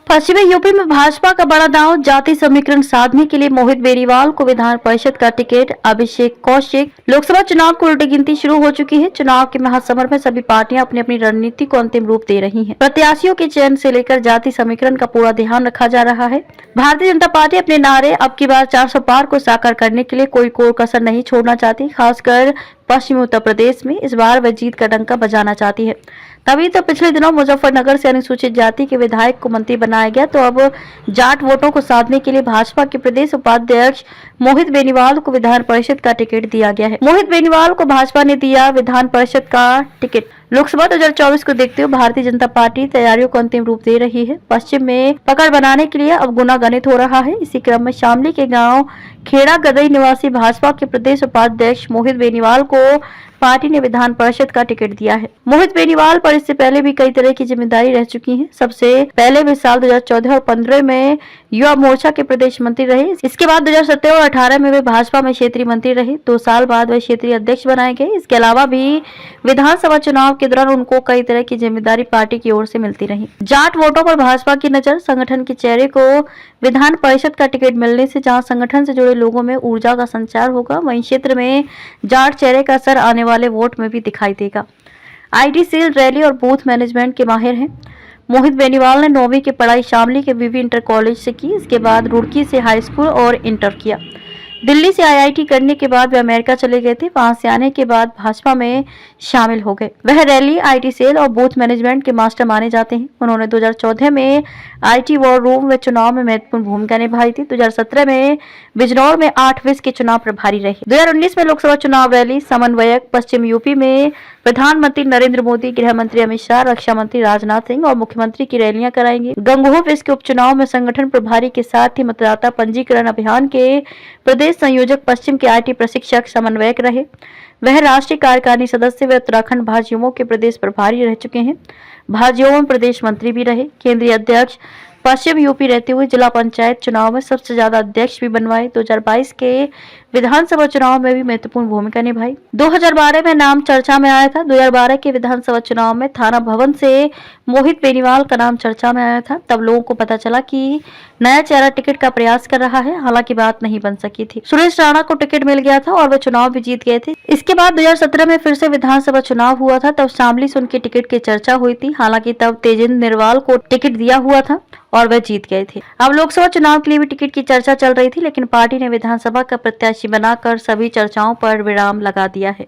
पश्चिमी यूपी में भाजपा का बड़ा दांव, जाति समीकरण साधने के लिए मोहित बेनीवाल को विधान परिषद का टिकट। अभिषेक कौशिक। लोकसभा चुनाव की उल्टी गिनती शुरू हो चुकी है। चुनाव के महासमर में सभी पार्टियां अपनी अपनी रणनीति को अंतिम रूप दे रही हैं। प्रत्याशियों के चयन से लेकर जाति समीकरण का पूरा ध्यान रखा जा रहा है। भारतीय जनता पार्टी अपने नारे अब की बार 400 पार को साकार करने के लिए कोई कोर कसर नहीं छोड़ना चाहती। खासकर पश्चिमी उत्तर प्रदेश में इस बार वह जीत का डंका बजाना चाहती है। तभी तो पिछले दिनों मुजफ्फरनगर से अनुसूचित जाति के विधायक को मंत्री बनाया गया। तो अब जाट वोटों को साधने के लिए भाजपा के प्रदेश उपाध्यक्ष मोहित बेनीवाल को विधान परिषद का टिकट दिया गया है। मोहित बेनीवाल को भाजपा ने दिया विधान परिषद का टिकट। लोकसभा 2024 को देखते हुए भारतीय जनता पार्टी तैयारियों को अंतिम रूप दे रही है। पश्चिम में पकड़ बनाने के लिए अब गुना गणित हो रहा है। इसी क्रम में शामली के गांव खेड़ा गदई निवासी भाजपा के प्रदेश उपाध्यक्ष मोहित बेनीवाल को पार्टी ने विधान परिषद का टिकट दिया है। मोहित बेनीवाल पर इससे पहले भी कई तरह की जिम्मेदारी रह चुकी है। सबसे पहले वे साल 2014 और 15 में युवा मोर्चा के प्रदेश मंत्री रहे। इसके बाद 2017 और 18 में वे भाजपा में क्षेत्रीय मंत्री रहे। 2 साल बाद वे क्षेत्रीय अध्यक्ष बनाए गए। इसके अलावा भी विधानसभा चुनाव के दौरान उनको कई तरह की जिम्मेदारी पार्टी की ओर से मिलती रही। जाट वोटों पर भाजपा की नजर। संगठन के चेहरे को विधान परिषद का टिकट मिलने से जहां संगठन से जुड़े लोगों में ऊर्जा का संचार होगा, वहीं क्षेत्र में जाट चेहरे का असर आने वाले वोट में भी दिखाई देगा। आईटी सेल, रैली और बूथ मैनेजमेंट के माहिर हैं। मोहित बेनीवाल ने 9वीं की पढ़ाई शामली के विवि इंटर कॉलेज से की। इसके बाद रुड़की से हाई स्कूल और इंटर किया। दिल्ली से आईआईटी करने के बाद वे अमेरिका चले गए थे। वहां से आने के बाद भाजपा में शामिल हो गए। वह रैली, आईटी सेल और बूथ मैनेजमेंट के मास्टर माने जाते हैं। उन्होंने 2014 में आईटी वॉर रूम व चुनाव में महत्वपूर्ण भूमिका निभाई थी। 2017 में बिजनौर में 8 विस के चुनाव प्रभारी रहे। 2019 में लोकसभा चुनाव रैली समन्वयक। पश्चिम यूपी में प्रधानमंत्री नरेंद्र मोदी, गृह मंत्री अमित शाह, रक्षा मंत्री राजनाथ सिंह और मुख्यमंत्री की रैलियां कराएंगे। गंगोह विस के उपचुनाव में संगठन प्रभारी के साथ ही मतदाता पंजीकरण अभियान के प्रदेश संयोजक, पश्चिम के आईटी प्रशिक्षक, समन्वयक रहे। वह राष्ट्रीय कार्यकारिणी सदस्य व उत्तराखंड भाजयुमो के प्रदेश प्रभारी रह चुके हैं। भाजयुमो में प्रदेश मंत्री भी रहे। केंद्रीय अध्यक्ष पश्चिम यूपी रहते हुए जिला पंचायत चुनाव में सबसे ज्यादा अध्यक्ष भी बनवाए। 2022 के विधानसभा चुनाव में भी महत्वपूर्ण भूमिका निभाई। 2012 में नाम चर्चा में आया था। 2012 के विधानसभा चुनाव में थाना भवन से मोहित बेनीवाल का नाम चर्चा में आया था। तब लोगों को पता चला कि नया चेहरा टिकट का प्रयास कर रहा है। हालांकि बात नहीं बन सकी थी। सुरेश राणा को टिकट मिल गया था और वे चुनाव भी जीत गए थे। इसके बाद 2017 में फिर से विधानसभा चुनाव हुआ था। तब शामली से उनके टिकट की चर्चा हुई थी। हालांकि तब तेजिंदर निर्वाल को टिकट दिया हुआ था और वह जीत गए थे। अब लोकसभा चुनाव के लिए भी टिकट की चर्चा चल रही थी, लेकिन पार्टी ने विधानसभा का प्रत्याशी बनाकर सभी चर्चाओं पर विराम लगा दिया है।